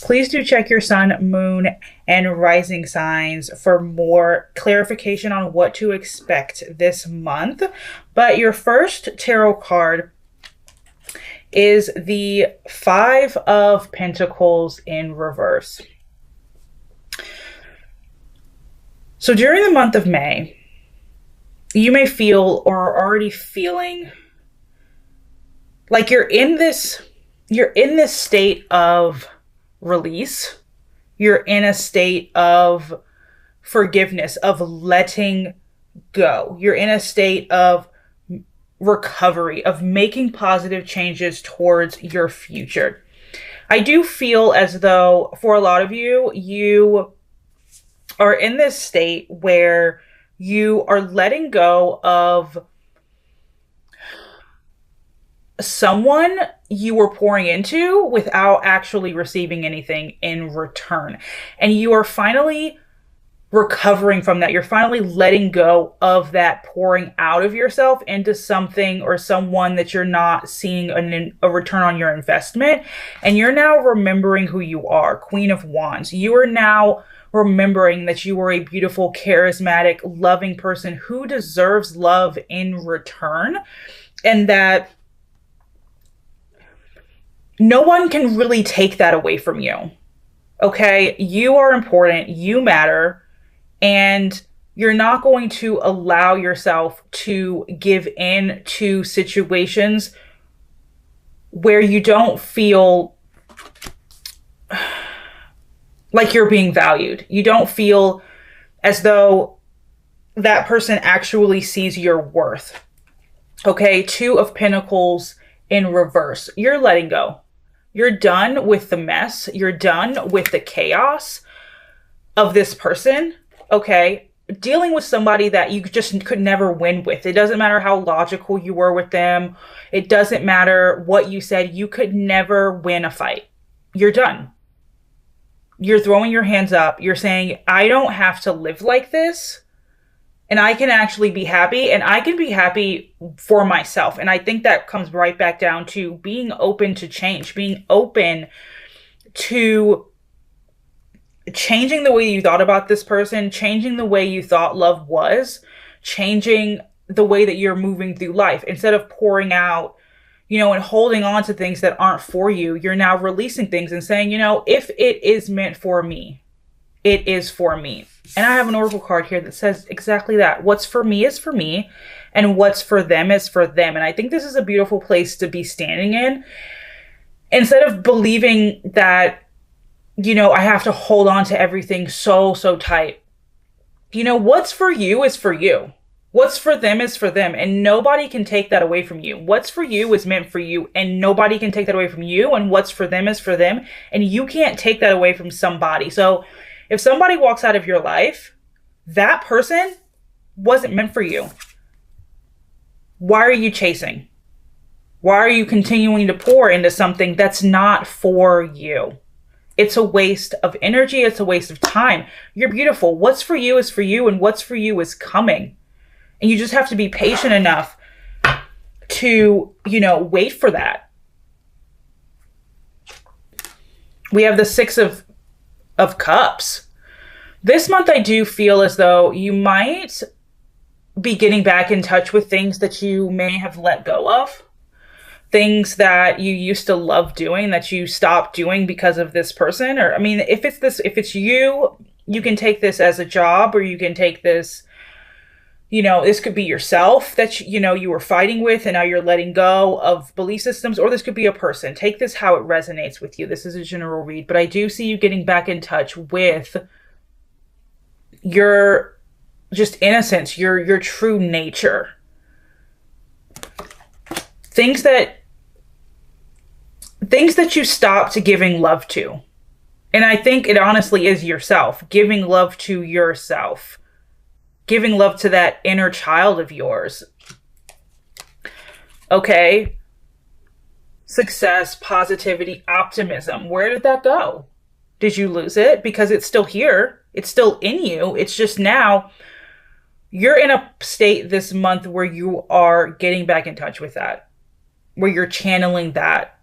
Please do check your sun, moon, and rising signs for more clarification on what to expect this month. But your first tarot card is the Five of Pentacles in reverse. So during the month of May, you may feel or are already feeling like you're in this state of release. You're in a state of forgiveness, of letting go. You're in a state of recovery, of making positive changes towards your future. I do feel as though for a lot of you, you are in this state where you are letting go of someone you were pouring into without actually receiving anything in return. And you are finally recovering from that. You're finally letting go of that pouring out of yourself into something or someone that you're not seeing a return on your investment. And you're now remembering who you are, Queen of Wands. You are now remembering that you are a beautiful, charismatic, loving person who deserves love in return. And that no one can really take that away from you. Okay? You are important. You matter. And you're not going to allow yourself to give in to situations where you don't feel like you're being valued. You don't feel as though that person actually sees your worth. Okay? Two of Pentacles in reverse. You're letting go. You're done with the mess. You're done with the chaos of this person. Okay? Dealing with somebody that you just could never win with. It doesn't matter how logical you were with them. It doesn't matter what you said. You could never win a fight. You're done. You're throwing your hands up. You're saying, I don't have to live like this. And I can actually be happy, and I can be happy for myself. And I think that comes right back down to being open to change, being open to changing the way you thought about this person, changing the way you thought love was, changing the way that you're moving through life. Instead of pouring out, and holding on to things that aren't for you, you're now releasing things and saying, if it is meant for me, it is for me. And I have an oracle card here that says exactly that. What's for me is for me, and what's for them is for them. And I think this is a beautiful place to be standing in. Instead of believing that, I have to hold on to everything so tight. What's for you is for you. What's for them is for them. And nobody can take that away from you. What's for you is meant for you. And nobody can take that away from you. And what's for them is for them. And you can't take that away from somebody. So if somebody walks out of your life, that person wasn't meant for you. Why are you chasing? Why are you continuing to pour into something that's not for you? It's a waste of energy. It's a waste of time. You're beautiful. What's for you is for you, and what's for you is coming. And you just have to be patient enough to, wait for that. We have the Six of Cups. This month, I do feel as though you might be getting back in touch with things that you may have let go of. Things that you used to love doing that you stopped doing because of this person. Or, if it's you, you can take this as a job, or you can take this, this could be yourself that, you were fighting with and now you're letting go of belief systems, or this could be a person. Take this how it resonates with you. This is a general read, but I do see you getting back in touch with your just innocence, your true nature. Things that you stopped giving love to. And I think it honestly is yourself, giving love to yourself, giving love to that inner child of yours. Okay. Success, positivity, optimism. Where did that go? Did you lose it? Because it's still here. It's still in you. It's just now you're in a state this month where you are getting back in touch with that, where you're channeling that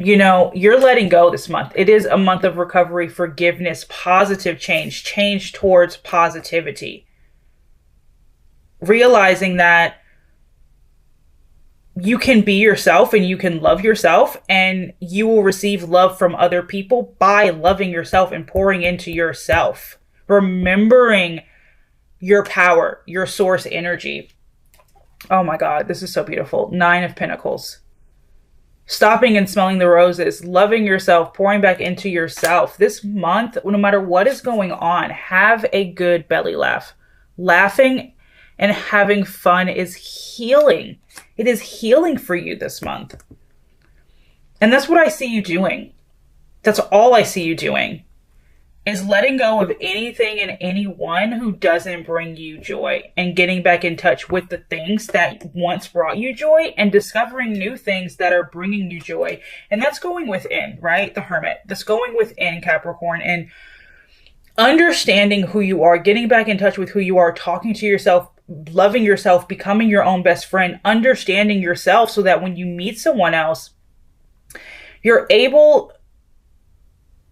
You know, you're letting go this month. It is a month of recovery, forgiveness, positive change, change towards positivity. Realizing that you can be yourself and you can love yourself, and you will receive love from other people by loving yourself and pouring into yourself. Remembering your power, your source energy. Oh my God, this is so beautiful. 9 of Pentacles. Stopping and smelling the roses, loving yourself, pouring back into yourself. This month, no matter what is going on, have a good belly laugh. Laughing and having fun is healing. It is healing for you this month. And that's what I see you doing. That's all I see you doing, is letting go of anything and anyone who doesn't bring you joy, and getting back in touch with the things that once brought you joy, and discovering new things that are bringing you joy. And that's going within, right? The Hermit. That's going within, Capricorn, and understanding who you are, getting back in touch with who you are, talking to yourself, loving yourself, becoming your own best friend, understanding yourself, so that when you meet someone else, you're able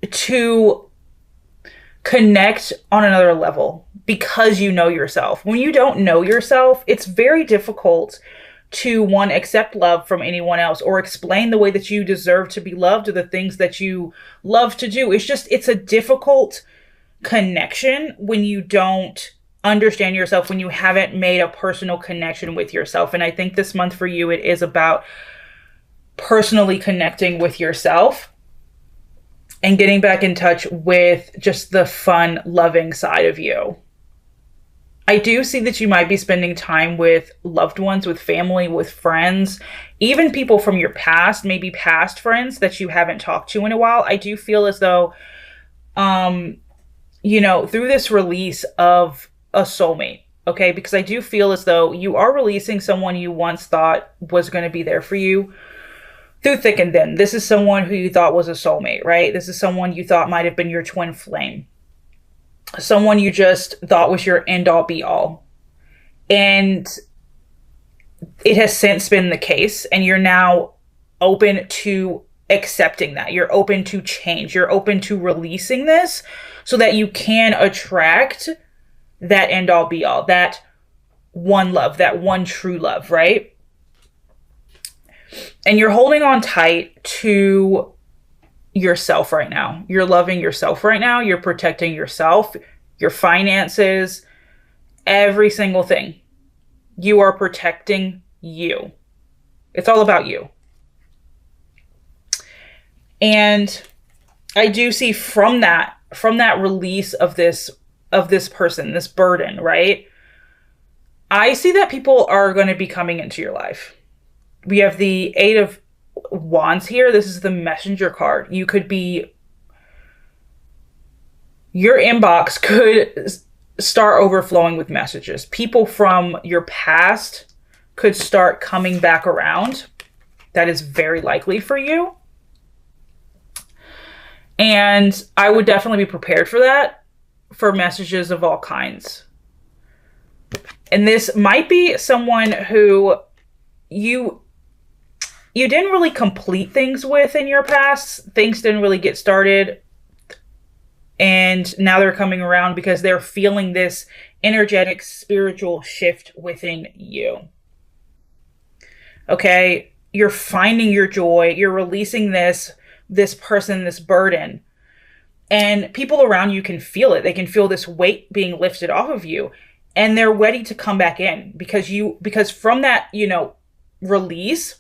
to connect on another level because you know yourself. When you don't know yourself, it's very difficult to, one, accept love from anyone else, or explain the way that you deserve to be loved, or the things that you love to do. It's a difficult connection when you don't understand yourself, when you haven't made a personal connection with yourself. And I think this month for you, it is about personally connecting with yourself and getting back in touch with just the fun, loving side of you. I do see that you might be spending time with loved ones, with family, with friends, even people from your past, maybe past friends that you haven't talked to in a while. I do feel as though, you know, through this release of a soulmate, okay? Because I do feel as though you are releasing someone you once thought was going to be there for you through thick and thin. This is someone who you thought was a soulmate, right? This is someone you thought might have been your twin flame. Someone you just thought was your end all be all. And it has since been the case, and you're now open to accepting that. You're open to change. You're open to releasing this so that you can attract that end all be all, that one love, that one true love, right? And you're holding on tight to yourself right now. You're loving yourself right now. You're protecting yourself, your finances, every single thing. You are protecting you. It's all about you. And I do see from that release of this person, this burden, right? I see that people are going to be coming into your life. We have the 8 of Wands here. This is the Messenger card. You could be, your inbox could start overflowing with messages. People from your past could start coming back around. That is very likely for you. And I would definitely be prepared for that, for messages of all kinds. And this might be someone who you didn't really complete things with in your past. Things didn't really get started. And now they're coming around because they're feeling this energetic, spiritual shift within you. Okay? You're finding your joy. You're releasing this person, this burden. And people around you can feel it. They can feel this weight being lifted off of you. And they're ready to come back in because from that, release,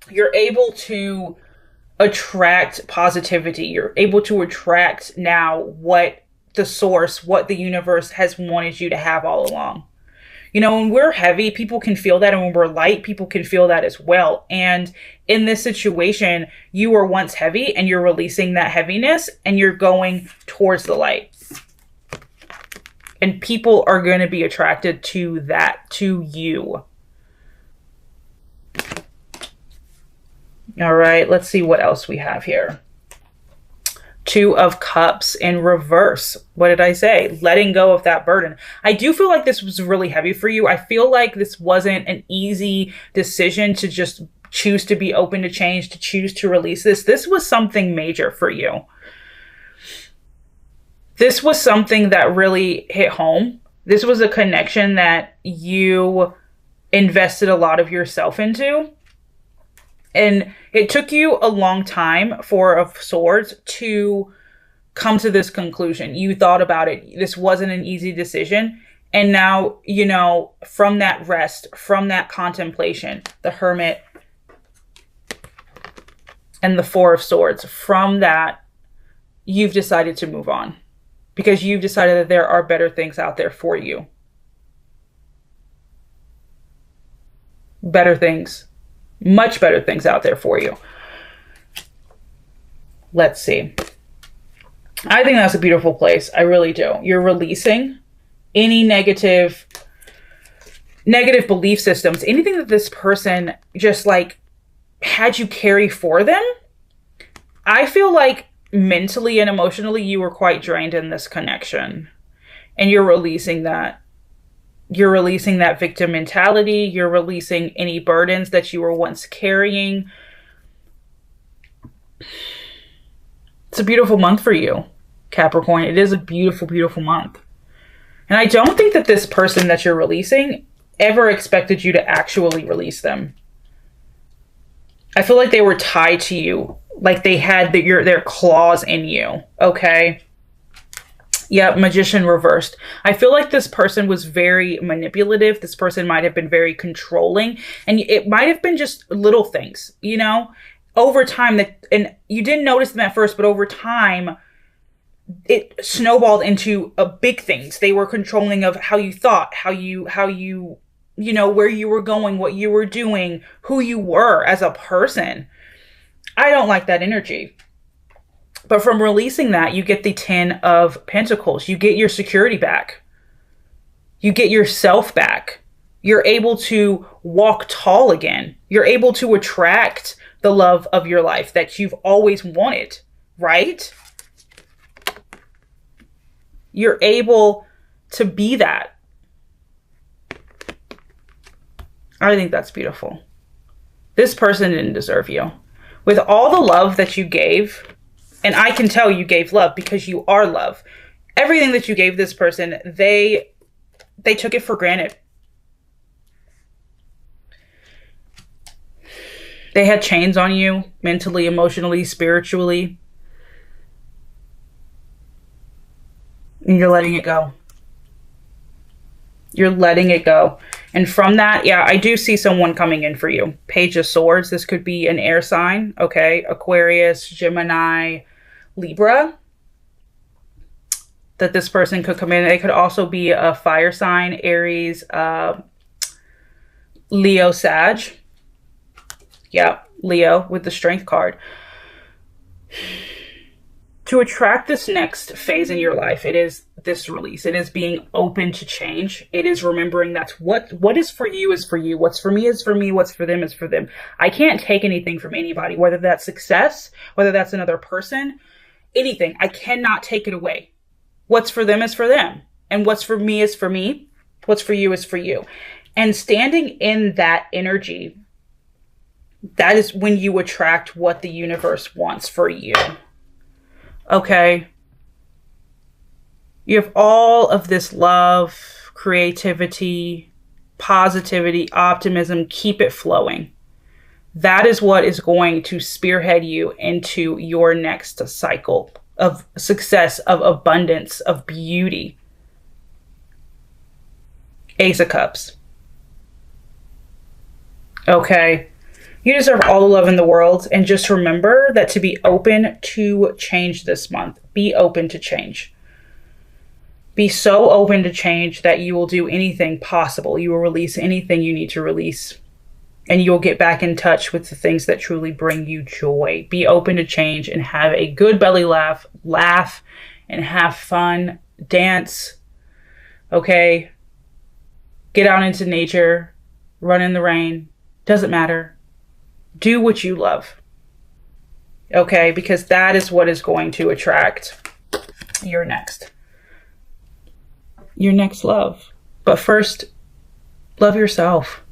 you're able to attract positivity. You're able to attract now what the universe has wanted you to have all along. When we're heavy, people can feel that. And when we're light, people can feel that as well. And in this situation, you were once heavy and you're releasing that heaviness and you're going towards the light. And people are going to be attracted to that, to you. All right, let's see what else we have here. 2 of Cups in reverse. What did I say? Letting go of that burden. I do feel like this was really heavy for you. I feel like this wasn't an easy decision to just choose to be open to change, to choose to release this. This was something major for you. This was something that really hit home. This was a connection that you invested a lot of yourself into. And it took you a long time, Four of Swords, to come to this conclusion. You thought about it. This wasn't an easy decision. And now, you know, from that rest, from that contemplation, the Hermit and the Four of Swords, from that, you've decided to move on. Because you've decided that there are better things out there for you. Better things. Much better things out there for you. Let's see. I think that's a beautiful place. I really do. You're releasing any negative belief systems. Anything that this person just like had you carry for them. I feel like mentally and emotionally you were quite drained in this connection. And you're releasing that. You're releasing that victim mentality. You're releasing any burdens that you were once carrying. It's a beautiful month for you, Capricorn. It is a beautiful, beautiful month. And I don't think that this person that you're releasing ever expected you to actually release them. I feel like they were tied to you. Like they had their claws in you. Okay? Yep, Magician reversed. I feel like this person was very manipulative. This person might have been very controlling. And it might have been just little things, you know? Over time, and you didn't notice them at first, but over time, it snowballed into big things. They were controlling of how you thought, how you know, where you were going, what you were doing, who you were as a person. I don't like that energy. But from releasing that, you get the 10 of Pentacles. You get your security back. You get yourself back. You're able to walk tall again. You're able to attract the love of your life that you've always wanted, right? You're able to be that. I think that's beautiful. This person didn't deserve you. With all the love that you gave, and I can tell you gave love because you are love. Everything that you gave this person, they took it for granted. They had chains on you, mentally, emotionally, spiritually. And you're letting it go. You're letting it go. And from that, yeah, I do see someone coming in for you. Page of Swords. This could be an air sign, okay? Aquarius, Gemini, Libra. That this person could come in. They could also be a fire sign, Aries, Leo, Sag. Yeah, Leo with the Strength card. To attract this next phase in your life, it is this release. It is being open to change. It is remembering that what is for you is for you. What's for me is for me. What's for them is for them. I can't take anything from anybody, whether that's success, whether that's another person, anything. I cannot take it away. What's for them is for them. And what's for me is for me. What's for you is for you. And standing in that energy, that is when you attract what the universe wants for you. Okay? You have all of this love, creativity, positivity, optimism. Keep it flowing. That is what is going to spearhead you into your next cycle of success, of abundance, of beauty. Ace of Cups. Okay? You deserve all the love in the world. And just remember that to be open to change this month. Be open to change. Be so open to change that you will do anything possible. You will release anything you need to release. And you'll get back in touch with the things that truly bring you joy. Be open to change and have a good belly laugh. Laugh and have fun. Dance. Okay? Get out into nature. Run in the rain. Doesn't matter. Do what you love. Okay? Because that is what is going to attract your next love. But first, love yourself.